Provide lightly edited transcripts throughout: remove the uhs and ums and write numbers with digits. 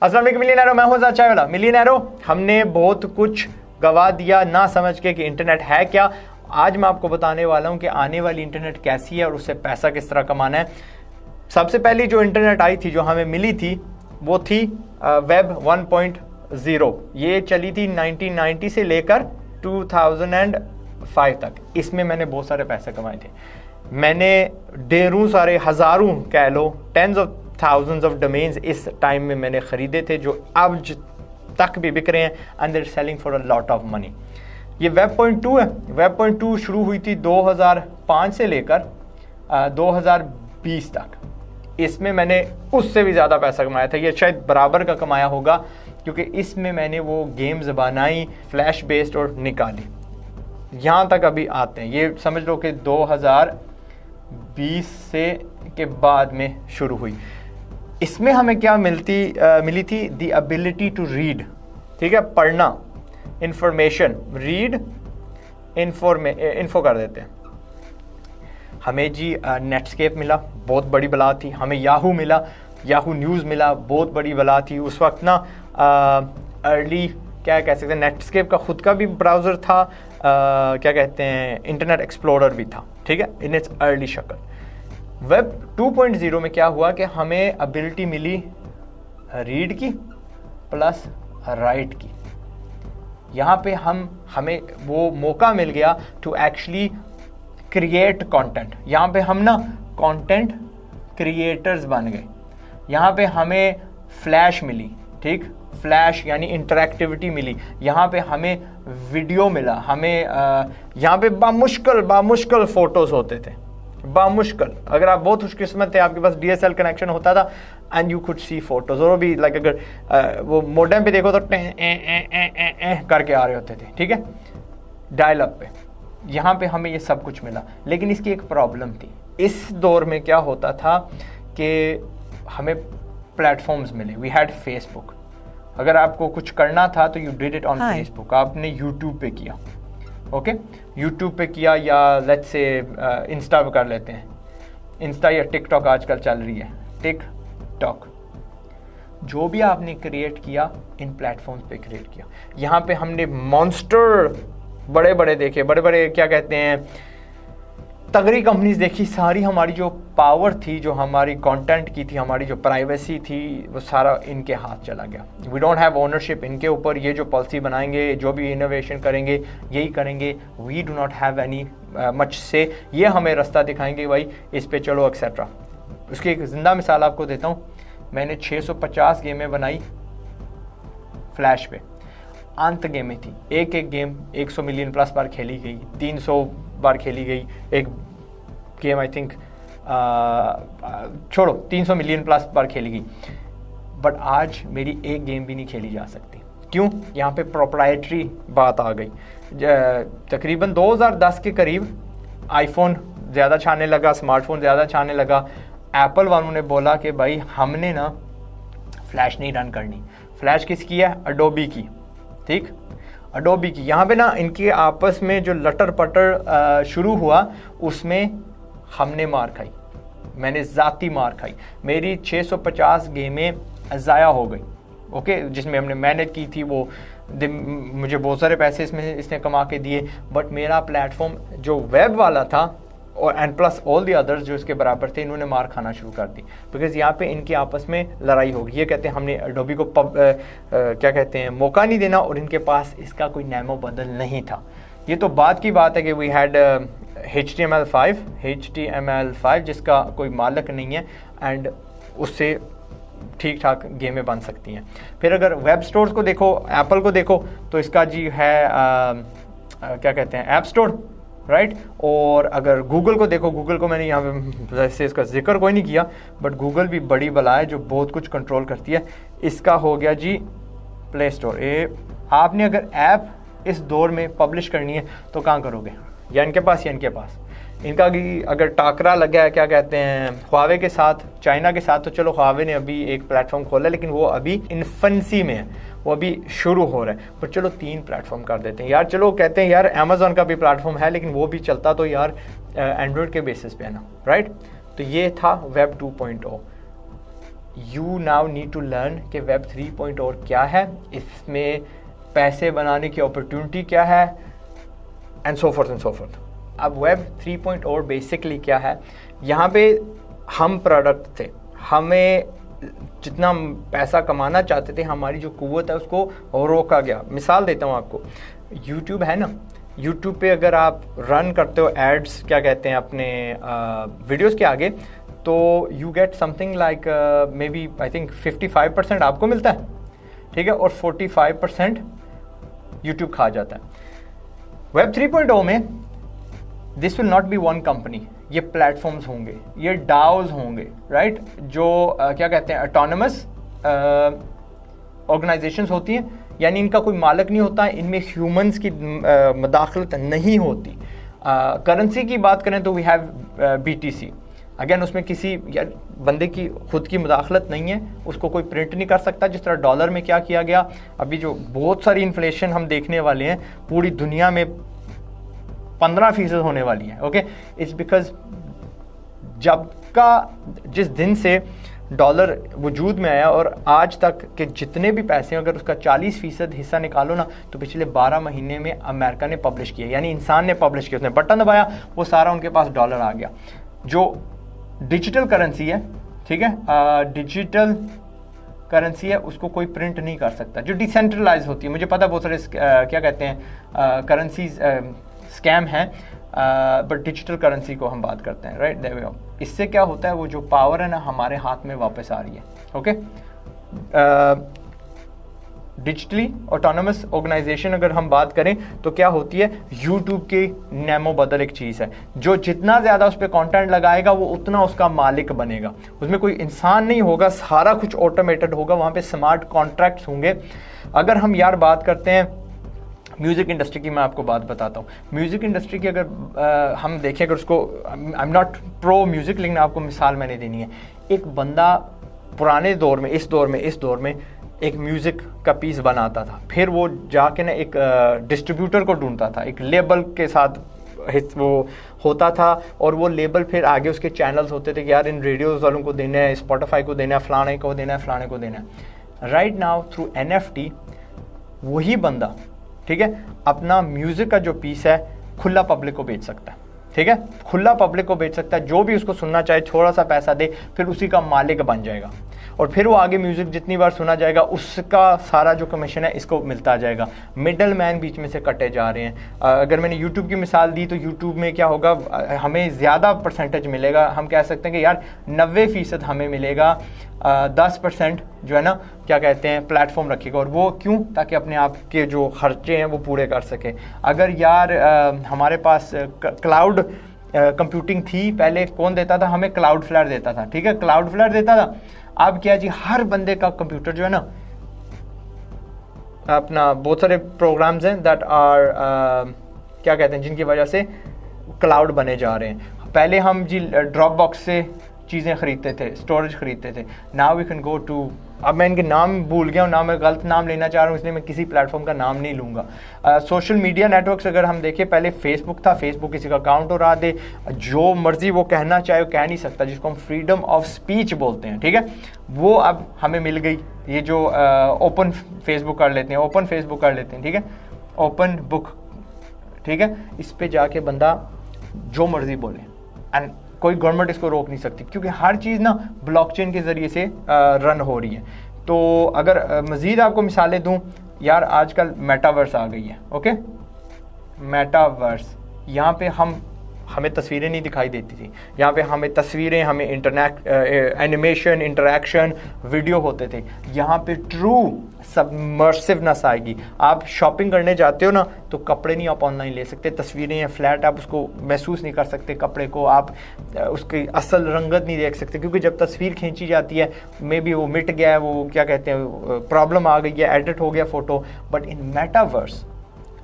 अस्सलाम वालेकुम मिलियनेरो, मैं हूं आज़ाद चाय वाला। मिलियनेरो, हमने बहुत कुछ गवा दिया ना समझ के कि इंटरनेट है क्या। आज मैं आपको बताने वाला हूं कि आने वाली इंटरनेट कैसी है और उससे पैसा किस तरह कमाना है। सबसे पहली जो इंटरनेट आई थी, जो हमें मिली थी, वो थी वेब 1.0। ये चली थी 1990 से लेकर 2005 तक। इसमें मैंने बहुत सारे पैसे कमाए थे। मैंने ढेरों सारे, हज़ारों कह लो, tens of thousands of domains इस टाइम में मैंने ख़रीदे थे, जो अब तक भी बिक रहे हैं and they're selling for a lot of money. ये वेब पॉइंट 2 है। वेब पॉइंट 2 शुरू हुई थी 2005 से लेकर 2020 तक। इसमें मैंने उससे भी ज़्यादा पैसा कमाया था। ये शायद बराबर का कमाया होगा, क्योंकि इसमें मैंने वो गेम्स बनाई फ्लैश बेस्ड और निकाली। यहाँ तक अभी आते हैं। ये समझ लो कि 2020 से के बाद में शुरू हुई। इसमें हमें क्या मिली थी? The ability to read. ठीक है, पढ़ना, इंफॉर्मेशन, रीड, इन्फो कर देते हैं। हमें जी नेटस्केप मिला, बहुत बड़ी बला थी। हमें याहू मिला, याहू न्यूज़ मिला, बहुत बड़ी बला थी उस वक्त ना। अर्ली क्या कह सकते हैं, नेटस्केप का खुद का भी ब्राउज़र था, क्या कहते हैं, इंटरनेट एक्सप्लोरर भी था। ठीक है, इन इट्स अर्ली शक्ल। वेब 2.0 में क्या हुआ कि हमें एबिलिटी मिली रीड की प्लस राइट की। यहाँ पे हमें वो मौका मिल गया टू एक्चुअली क्रिएट कंटेंट। यहाँ पे हम ना कंटेंट क्रिएटर्स बन गए। यहाँ पे हमें फ्लैश मिली, ठीक, फ्लैश यानी इंटरैक्टिविटी मिली। यहाँ पे हमें वीडियो मिला। हमें यहाँ पे बामुश्किल फ़ोटोज़ होते थे, बामुश्किल। अगर आप बहुत खुशकिस्मत थे, आपके पास DSL कनेक्शन होता था and you could see photos. और वो भी लाइक अगर वो मोडेम पे देखो तो करके आ रहे होते थे। ठीक है, डायल अप पे। यहाँ पे हमें ये सब कुछ मिला, लेकिन इसकी एक प्रॉब्लम थी। इस दौर में क्या होता था कि हमें प्लेटफॉर्म्स मिले। We had Facebook. अगर आपको कुछ करना था तो you did it on Facebook. आपने यूट्यूब पे किया, ओके, यूट्यूब पे किया, या लेट्स से इंस्टा पे कर लेते हैं। इंस्टा या टिकटॉक आजकल चल रही है, टिकटॉक। जो भी आपने क्रिएट किया, इन प्लेटफॉर्म्स पे क्रिएट किया। यहाँ पे हमने मॉन्स्टर बड़े बड़े देखे, बड़े बड़े क्या कहते हैं, तगड़ी कंपनीज देखी। सारी हमारी जो पावर थी, जो हमारी कंटेंट की थी, हमारी जो प्राइवेसी थी, वो सारा इनके हाथ चला गया। वी डोंट हैव ओनरशिप इनके ऊपर। ये जो पॉलिसी बनाएंगे, जो भी इनोवेशन करेंगे, यही करेंगे। We do not have any much say. ये हमें रास्ता दिखाएंगे, भाई इस पे चलो एक्सेट्रा। उसकी एक ज़िंदा मिसाल आपको देता हूँ। मैंने 650 गेमें बनाई फ्लैश पे। अंत गेमें थी, एक गेम 100 मिलियन प्लस बार खेली गई, 300 बार खेली गई। एक गेम आई थिंक छोड़ो 300 मिलियन प्लस बार खेली गई। बट आज मेरी एक गेम भी नहीं खेली जा सकती। क्यों? यहाँ पे प्रोप्राइटरी बात आ गई। तकरीबन 2010 के करीब आईफोन ज़्यादा छाने लगा, स्मार्टफोन ज़्यादा छाने लगा। एप्पल वालों ने बोला कि भाई हमने ना फ्लैश नहीं रन करनी। फ्लैश किसकी है? एडोबी की। ठीक, एडोबी की। यहाँ पे ना इनके आपस में जो लटर पटर शुरू हुआ, उसमें हमने मार खाई। मैंने ज़ाती मार खाई। मेरी 650 गेमें ज़ाया हो गई, ओके, जिसमें हमने मेहनत की थी। वो मुझे बहुत सारे पैसे इसने कमा के दिए। बट मेरा प्लेटफॉर्म जो वेब वाला था, और and plus all the others जो इसके बराबर थे, इन्होंने मार खाना शुरू कर दी। बिकॉज यहाँ पे इनकी आपस में लड़ाई होगी। ये कहते हैं हमने एडोबी को क्या कहते हैं, मौका नहीं देना, और इनके पास इसका कोई नैमो बदल नहीं था। ये तो बाद की बात है कि वी हैड HTML5 जिसका कोई मालिक नहीं है, एंड उससे ठीक ठाक गेमें बन सकती हैं। फिर अगर वेब स्टोर्स को देखो, एप्पल को देखो, तो इसका जी है क्या कहते हैं, ऐप स्टोर, राइट। और अगर गूगल को देखो, गूगल को मैंने यहाँ पे वैसे इसका जिक्र कोई नहीं किया, बट गूगल भी बड़ी बला है जो बहुत कुछ कंट्रोल करती है। इसका हो गया जी प्ले स्टोर। आपने अगर ऐप इस दौर में पब्लिश करनी है तो कहाँ करोगे? या इनके पास या इनके पास। इनका अगर टाकरा लगा है, क्या कहते हैं, ख्वावे के साथ, चाइना के साथ, तो चलो ख्वावे ने अभी एक प्लेटफॉर्म खोला, लेकिन वो अभी इन्फेंसी में है, वो अभी शुरू हो रहा है। पर चलो 3 प्लेटफॉर्म कर देते हैं यार। चलो कहते हैं यार अमेज़ॉन का भी प्लेटफॉर्म है, लेकिन वो भी चलता तो यार एंड्रॉयड के बेसिस पे है ना, राइट। तो ये था web 2.0। You now need to learn कि वेब 3.0 क्या है, इसमें पैसे बनाने की अपॉर्चुनिटी क्या है, and so fourth and so fourth. अब वेब 3.0 बेसिकली क्या है, यहाँ पे हम प्रोडक्ट थे, हमें जितना पैसा कमाना चाहते थे, हमारी जो कुव्वत है उसको रोका गया। मिसाल देता हूँ आपको, यूट्यूब है ना, यूट्यूब पे अगर आप रन करते हो एड्स, क्या कहते हैं, अपने वीडियोस के आगे, तो you get something like maybe I think 55% आपको मिलता है, ठीक है, और 45% यूट्यूब खा जाता है। वेब 3.0 में this will not be one company, ये प्लेटफॉर्म्स होंगे, ये डाउज होंगे, राइट, जो क्या कहते हैं, ऑटोनमस ऑर्गेनाइजेशंस होती हैं, यानी इनका कोई मालिक नहीं होता, इनमें ह्यूमंस की मदाखलत नहीं होती। करेंसी की बात करें तो वी हैव BTC, अगेन उसमें किसी बंदे की खुद की मुदाखलत नहीं है, उसको कोई प्रिंट नहीं कर सकता। जिस तरह डॉलर में क्या किया गया, अभी जो बहुत सारी इन्फ्लेशन हम देखने वाले हैं पूरी दुनिया में 15% होने वाली है, ओके, इट्स बिकॉज जिस दिन से डॉलर वजूद में आया और आज तक के जितने भी पैसे हैं, अगर उसका 40% हिस्सा निकालो ना, तो पिछले 12 महीने में अमेरिका ने पब्लिश किया, यानी इंसान ने पब्लिश किया, उसने बटन दबाया, वो सारा उनके पास डॉलर आ गया। जो डिजिटल करेंसी है, ठीक है, डिजिटल करेंसी है, उसको कोई प्रिंट नहीं कर सकता। जो डिसेंट्रलाइज होती है, मुझे पता बहुत सारे क्या कहते हैं करेंसीज स्कैम है, बट डिजिटल करेंसी को हम बात करते हैं, राइट, देयर वी गो। इससे क्या होता है, वो जो पावर है ना हमारे हाथ में वापस आ रही है, ओके। डिजिटली ऑटोनमस ऑर्गेनाइजेशन अगर हम बात करें तो क्या होती है, यूट्यूब की नेमो बदल एक चीज़ है, जो जितना ज़्यादा उस पर कंटेंट लगाएगा वो उतना उसका मालिक बनेगा। उसमें कोई इंसान नहीं होगा, सारा कुछ ऑटोमेटेड होगा, वहाँ पे स्मार्ट कॉन्ट्रैक्ट्स होंगे। अगर हम यार बात करते हैं म्यूज़िक इंडस्ट्री की, मैं आपको बात बताता हूँ। म्यूज़िक इंडस्ट्री की अगर हम देखें, अगर उसको, I am not pro music, लेकिन आपको मिसाल मैंने देनी है। एक बंदा पुराने दौर में, इस दौर में एक म्यूज़िक का पीस बनाता था, फिर वो जाके ना एक डिस्ट्रीब्यूटर को ढूंढता था, एक लेबल के साथ वो होता था, और वो लेबल फिर आगे उसके चैनल्स होते थे कि यार इन रेडियोज़ वालों को देना है, स्पॉटिफाई को देना है, फलाने को देना है, फलाने को देना है। राइट नाउ थ्रू NFT वही बंदा, ठीक है, अपना म्यूज़िक का जो पीस है खुला पब्लिक को बेच सकता है, ठीक है, खुला पब्लिक को बेच सकता है। जो भी उसको सुनना चाहे थोड़ा सा पैसा दे, फिर उसी का मालिक बन जाएगा, और फिर वो आगे म्यूज़िक जितनी बार सुना जाएगा उसका सारा जो कमीशन है इसको मिलता जाएगा। मिडल मैन बीच में से कटे जा रहे हैं। अगर मैंने यूट्यूब की मिसाल दी तो यूट्यूब में क्या होगा, हमें ज़्यादा परसेंटेज मिलेगा। हम कह सकते हैं कि यार 90% हमें मिलेगा, 10% जो है ना, क्या कहते हैं, प्लेटफॉर्म रखेगा। और वो क्यों? ताकि अपने आप के जो खर्चे हैं वो पूरे कर सके। अगर यार हमारे पास क्लाउड कंप्यूटिंग थी, पहले कौन देता था हमें? क्लाउड फ्लेयर देता था, ठीक है, क्लाउड फ्लेयर देता था। अब क्या जी, हर बंदे का कंप्यूटर जो है ना, अपना बहुत सारे प्रोग्राम्स हैं दैट आर क्या कहते हैं, जिनकी वजह से क्लाउड बने जा रहे हैं। पहले हम जी ड्रॉप बॉक्स से चीज़ें ख़रीदते थे, स्टोरेज ख़रीदते थे। Now we can go to, अब मैं इनके नाम भूल गया हूँ, ना मैं गलत नाम लेना चाह रहा हूँ, इसलिए मैं किसी प्लेटफॉर्म का नाम नहीं लूँगा। सोशल मीडिया नेटवर्क्स अगर हम देखें, पहले फेसबुक था, फेसबुक किसी का अकाउंट उड़ा दे, जो मर्जी वो कहना चाहे वो कह नहीं सकता, जिसको हम फ्रीडम ऑफ स्पीच बोलते हैं, ठीक है, वो अब हमें मिल गई। ये जो ओपन फेसबुक कर लेते हैं, ओपन फेसबुक कर लेते हैं, ठीक है, ओपन बुक, ठीक है, इस पे जाके बंदा जो मर्जी बोले, एंड कोई गवर्नमेंट इसको रोक नहीं सकती, क्योंकि हर चीज़ ना ब्लॉकचेन के ज़रिए से रन हो रही है। तो अगर मज़ीद आपको मिसालें दूं, यार आजकल मेटावर्स आ गई है, ओके, मेटावर्स, यहाँ पे हमें तस्वीरें नहीं दिखाई देती थी, यहाँ पे हमें तस्वीरें, हमें इंटरनेट एनिमेशन, इंटरेक्शन, वीडियो होते थे। यहाँ पे ट्रू सबमर्सिवनेस आएगी। आप शॉपिंग करने जाते हो ना, तो कपड़े नहीं आप ऑनलाइन ले सकते, तस्वीरें या फ्लैट आप उसको महसूस नहीं कर सकते, कपड़े को आप उसकी असल रंगत नहीं देख सकते, क्योंकि जब तस्वीर खींची जाती है मे बी वो मिट गया है, वो क्या कहते हैं, प्रॉब्लम आ गई है, एडिट हो गया photo. But in metaverse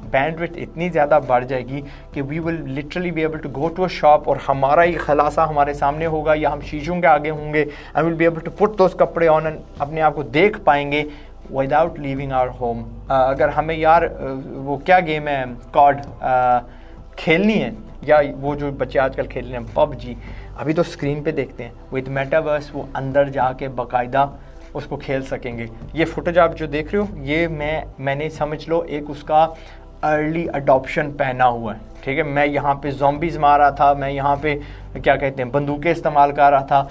bandwidth इतनी ज़्यादा बढ़ जाएगी कि we will literally be able to go to a shop, और हमारा ही खलासा हमारे सामने होगा, या हम शीशों के आगे होंगे, I will be able to put those कपड़े ऑन एंड अपने आप को देख पाएंगे विदाउट लीविंग आवर होम। अगर हमें यार वो क्या गेम है, कॉड खेलनी है, या वो जो बच्चे आजकल खेल रहे हैं PUBG, अभी तो स्क्रीन पे देखते हैं, विद मेटावर्स वो अंदर जाके बाकायदा उसको खेल सकेंगे। ये फुटेज आप जो देख रहे हो, ये मैंने समझ लो एक उसका अर्ली अडॉप्शन पहना हुआ है, ठीक है। मैं यहाँ पे ज़ॉम्बीज़ मार रहा था, मैं यहाँ पे क्या कहते हैं बंदूकें इस्तेमाल कर रहा था,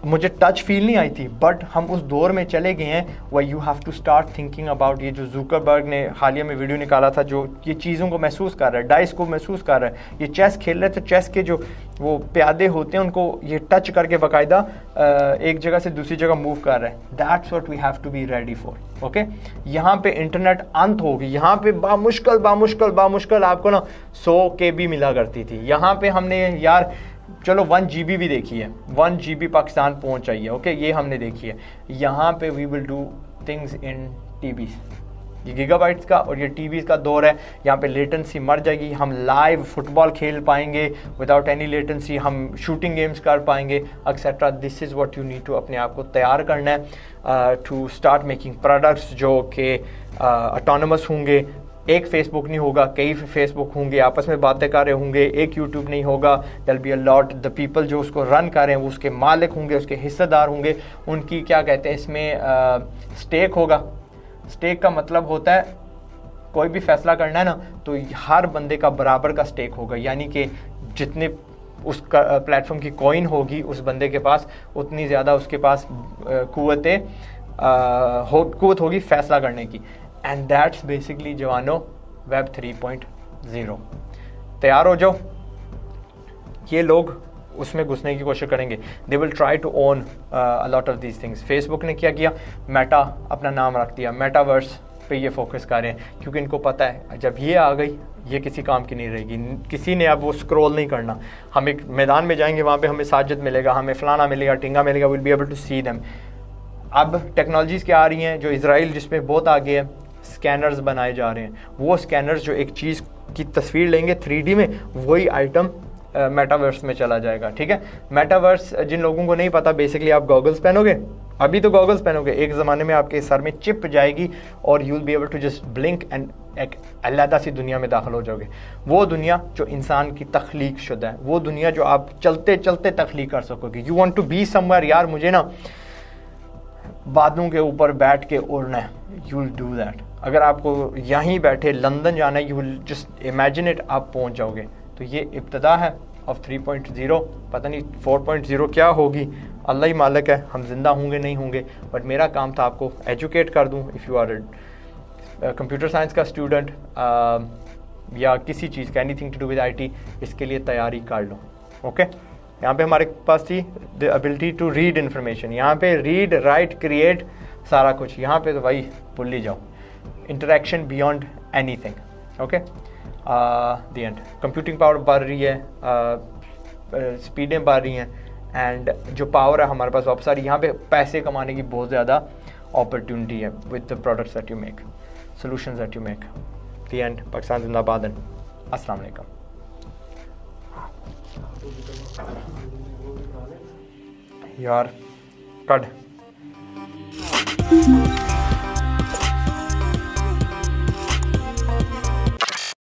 मुझे टच फील नहीं आई थी। बट हम उस दौर में चले गए हैं वह you have to start thinking about, ये जो जुकरबर्ग ने हालिया में वीडियो निकाला था, जो ये चीज़ों को महसूस कर रहा है, डाइस को महसूस कर रहा है, ये चेस खेल रहे थे, चेस के जो वो प्यादे होते हैं उनको ये टच करके बाकायदा एक जगह से दूसरी जगह मूव कर रहे हैं। That's what we have to be ready for, okay. यहाँ पे इंटरनेट अंत होगी, यहाँ पे बामुश्किल आपको ना 100 KB मिला करती थी। यहाँ पे हमने यार चलो 1 GB भी देखी है, 1 GB पाकिस्तान पहुंच आई है, ओके, ये हमने देखी है। यहाँ पे we will do things in TV, ये गीगाबाइट्स का और ये टीवी का दौर है। यहाँ पे लेटेंसी मर जाएगी, हम लाइव फुटबॉल खेल पाएंगे विदाउट एनी लेटेंसी, हम शूटिंग गेम्स कर पाएंगे etcetera. This is what you need to अपने आप को तैयार करना है टू स्टार्ट मेकिंग प्रोडक्ट्स जो कि ऑटोनमस होंगे। एक फेसबुक नहीं होगा, कई फेसबुक होंगे, आपस में बातें कर रहे होंगे। एक यूट्यूब नहीं होगा, there be a lot, the people जो उसको रन कर रहे हैं वो उसके मालिक होंगे, उसके हिस्सेदार होंगे, उनकी क्या कहते हैं इसमें स्टेक होगा। स्टेक का मतलब होता है कोई भी फैसला करना है ना तो हर बंदे का बराबर का स्टेक होगा, यानी कि जितने उसका प्लेटफॉर्म की कॉइन होगी उस बंदे के पास उतनी ज़्यादा उसके पास कुव्वत होगी फैसला करने की। एंड दैट्स बेसिकली जवानों वेब 3.0। तैयार हो जाओ, ये लोग उसमें घुसने की कोशिश करेंगे, they will try to own a lot of these things. Facebook ने क्या किया, मेटा अपना नाम रख दिया, मेटावर्स पे ये फोकस कर रहे हैं क्योंकि इनको पता है जब ये आ गई ये किसी काम की नहीं रहेगी। किसी ने अब वो स्क्रॉल नहीं करना, हम एक मैदान में जाएंगे वहाँ पे हमें साजिद मिलेगा, हमें फलाना मिलेगा, टिंगा मिलेगा, will be able to see them. अब टेक्नोलॉजीज़ क्या आ रही हैं जो इसराइल जिसमें बहुत आगे है, स्कैनर्स बनाए जा रहे हैं। वो स्कैनर्स जो एक चीज़ की तस्वीर लेंगे 3D में, वही आइटम मेटावर्स में चला जाएगा, ठीक है। मेटावर्स जिन लोगों को नहीं पता, बेसिकली आप गॉगल्स पहनोगे, अभी तो गॉगल्स पहनोगे, एक ज़माने में आपके सर में चिप जाएगी और you will be able to just blink and एक अलग सी दुनिया में दाखिल हो जाओगे। वो दुनिया जो इंसान की तख्लीक शुदा है, वो दुनिया जो आप चलते चलते तख्लीक कर सकोगे। You want to be somewhere, यार मुझे ना बादलों के ऊपर बैठ के उड़ना है, यू विल डू दैट। अगर आपको यहीं बैठे लंदन जाना है, you will just imagine it, आप पहुंच जाओगे। तो ये इब्तदा है ऑफ 3.0, पता नहीं 4.0 क्या होगी, अल्लाह ही मालिक है, हम जिंदा होंगे नहीं होंगे। बट मेरा काम था आपको एजुकेट कर दूं। If you are computer science का स्टूडेंट या किसी चीज़ का anything to do with IT, इसके लिए तैयारी कर लो, ओके। यहाँ पे हमारे पास थी the ability to read information, यहाँ पे रीड राइट क्रिएट सारा कुछ, यहाँ पे तो भाई भूल ही जाओ। Interaction beyond anything, okay. The end computing power बढ़ रही है, स्पीडें बढ़ रही हैं, एंड जो पावर है हमारे पास वापस आ रही है। यहाँ पे पैसे कमाने की बहुत ज़्यादा अपॉर्चुनिटी है with the products that you make, solutions that you make. The end. Pakistan जिंदाबाद। अस्सलाम वालेकुम। यार कट